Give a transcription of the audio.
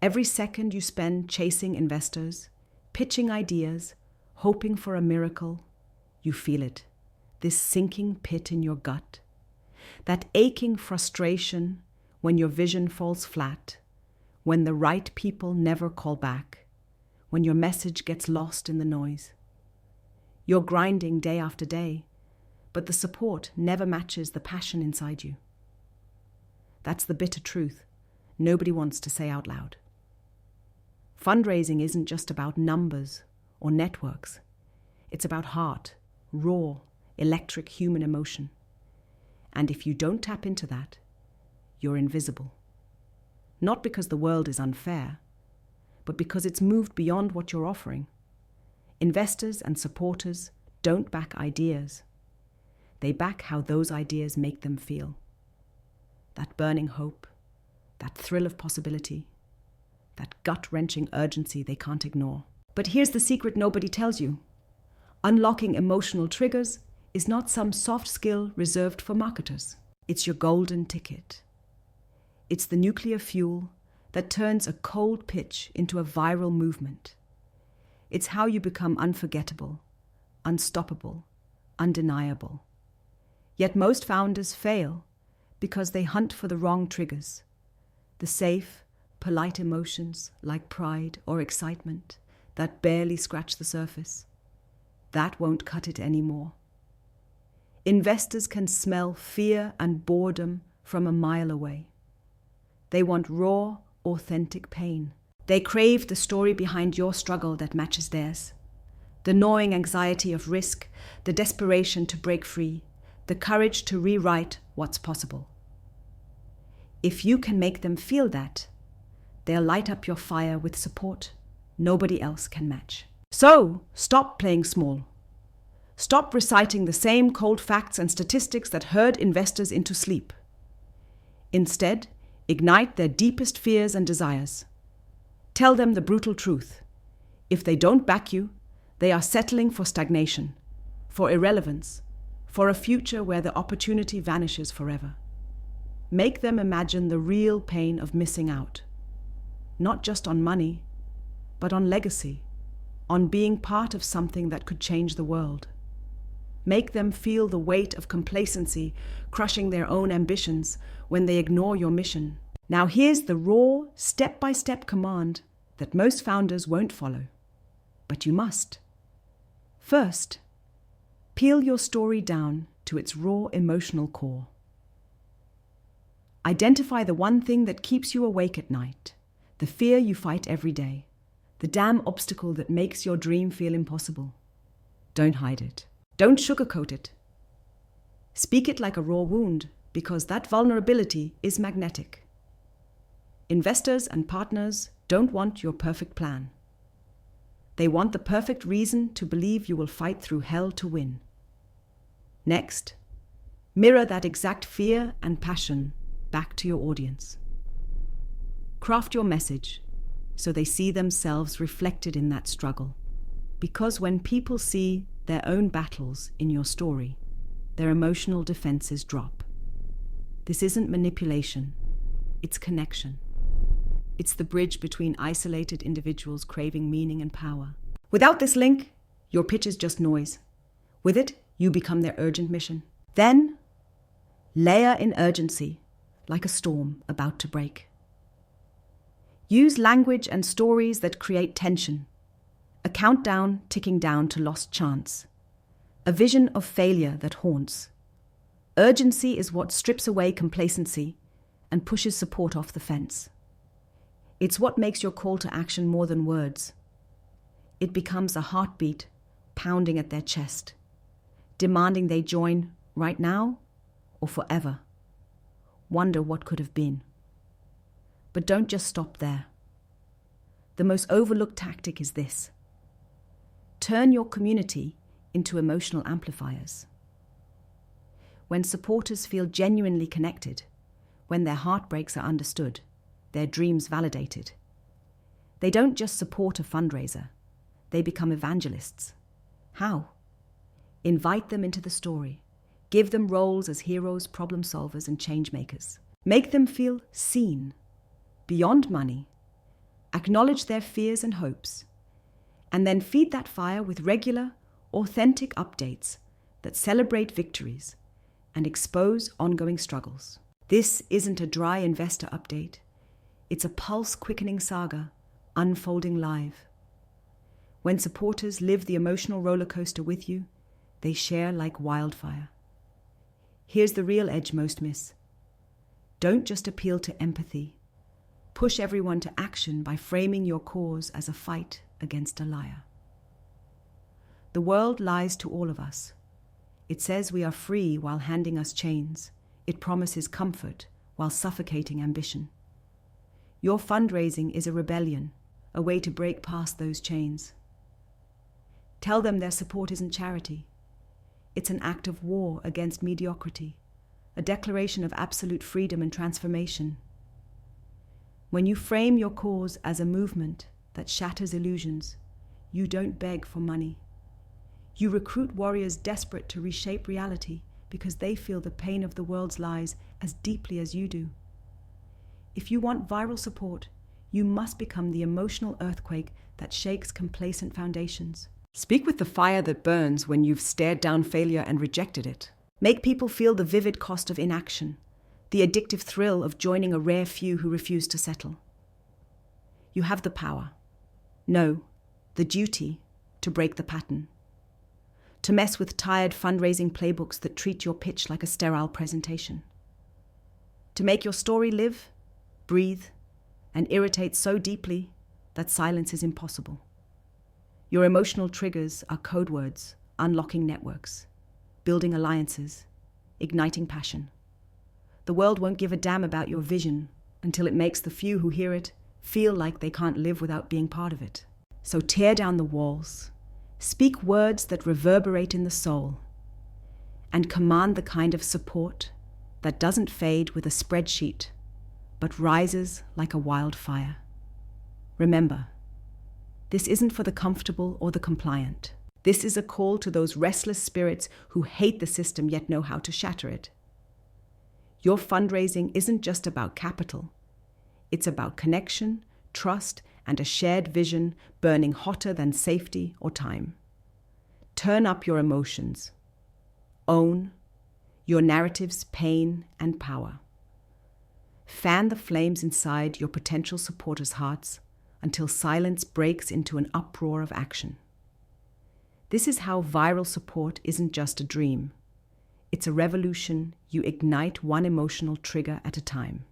Every second you spend chasing investors, pitching ideas, hoping for a miracle, you feel it. This sinking pit in your gut. That aching frustration when your vision falls flat, when the right people never call back, when your message gets lost in the noise. You're grinding day after day, but the support never matches the passion inside you. That's the bitter truth nobody wants to say out loud. Fundraising isn't just about numbers or networks. It's about heart, raw, electric human emotion. And if you don't tap into that, you're invisible. Not because the world is unfair, but because it's moved beyond what you're offering. Investors and supporters don't back ideas. They back how those ideas make them feel. That burning hope, that thrill of possibility, that gut-wrenching urgency they can't ignore. But here's the secret nobody tells you. Unlocking emotional triggers is not some soft skill reserved for marketers. It's your golden ticket. It's the nuclear fuel that turns a cold pitch into a viral movement. It's how you become unforgettable, unstoppable, undeniable. Yet most founders fail because they hunt for the wrong triggers. The safe, polite emotions like pride or excitement that barely scratch the surface. That won't cut it anymore. Investors can smell fear and boredom from a mile away. They want raw, authentic pain. They crave the story behind your struggle that matches theirs. The gnawing anxiety of risk, the desperation to break free, the courage to rewrite what's possible. If you can make them feel that, they'll light up your fire with support nobody else can match. So, stop playing small. Stop reciting the same cold facts and statistics that herd investors into sleep. Instead, ignite their deepest fears and desires. Tell them the brutal truth. If they don't back you, they are settling for stagnation, for irrelevance, for a future where the opportunity vanishes forever. Make them imagine the real pain of missing out. Not just on money, but on legacy, on being part of something that could change the world. Make them feel the weight of complacency crushing their own ambitions when they ignore your mission. Now here's the raw, step-by-step command that most founders won't follow, but you must. First, peel your story down to its raw emotional core. Identify the one thing that keeps you awake at night, the fear you fight every day, the damn obstacle that makes your dream feel impossible. Don't hide it. Don't sugarcoat it. Speak it like a raw wound, because that vulnerability is magnetic. Investors and partners don't want your perfect plan. They want the perfect reason to believe you will fight through hell to win. Next, mirror that exact fear and passion back to your audience. Craft your message so they see themselves reflected in that struggle. Because when people see their own battles in your story, their emotional defenses drop. This isn't manipulation, it's connection. It's the bridge between isolated individuals craving meaning and power. Without this link, your pitch is just noise. With it, you become their urgent mission. Then, layer in urgency, like a storm about to break. Use language and stories that create tension. A countdown ticking down to lost chance. A vision of failure that haunts. Urgency is what strips away complacency and pushes support off the fence. It's what makes your call to action more than words. It becomes a heartbeat pounding at their chest, demanding they join right now or forever. Wonder what could have been. But don't just stop there. The most overlooked tactic is this. Turn your community into emotional amplifiers. When supporters feel genuinely connected, when their heartbreaks are understood, their dreams validated, they don't just support a fundraiser, they become evangelists. How? Invite them into the story. Give them roles as heroes, problem solvers, and change makers. Make them feel seen, beyond money, Acknowledge their fears and hopes, and then feed that fire with regular, authentic updates that celebrate victories and expose ongoing struggles. This isn't a dry investor update. It's a pulse-quickening saga unfolding live. When supporters live the emotional roller coaster with you, they share like wildfire. Here's the real edge most miss. Don't just appeal to empathy. Push everyone to action by framing your cause as a fight against a liar. The world lies to all of us. It says we are free while handing us chains. It promises comfort while suffocating ambition. Your fundraising is a rebellion, a way to break past those chains. Tell them their support isn't charity. It's an act of war against mediocrity, a declaration of absolute freedom and transformation. When you frame your cause as a movement that shatters illusions, you don't beg for money. You recruit warriors desperate to reshape reality because they feel the pain of the world's lies as deeply as you do. If you want viral support, you must become the emotional earthquake that shakes complacent foundations. Speak with the fire that burns when you've stared down failure and rejected it. Make people feel the vivid cost of inaction, the addictive thrill of joining a rare few who refuse to settle. You have the power, no, the duty to break the pattern, to mess with tired fundraising playbooks that treat your pitch like a sterile presentation, to make your story live, breathe, and irritate so deeply that silence is impossible. Your emotional triggers are code words, unlocking networks, building alliances, igniting passion. The world won't give a damn about your vision until it makes the few who hear it feel like they can't live without being part of it. So tear down the walls, speak words that reverberate in the soul, and command the kind of support that doesn't fade with a spreadsheet, but rises like a wildfire. Remember, this isn't for the comfortable or the compliant. This is a call to those restless spirits who hate the system yet know how to shatter it. Your fundraising isn't just about capital. It's about connection, trust, and a shared vision burning hotter than safety or time. Turn up your emotions. Own your narrative's pain and power. Fan the flames inside your potential supporters' hearts until silence breaks into an uproar of action. This is how viral support isn't just a dream. It's a revolution you ignite one emotional trigger at a time.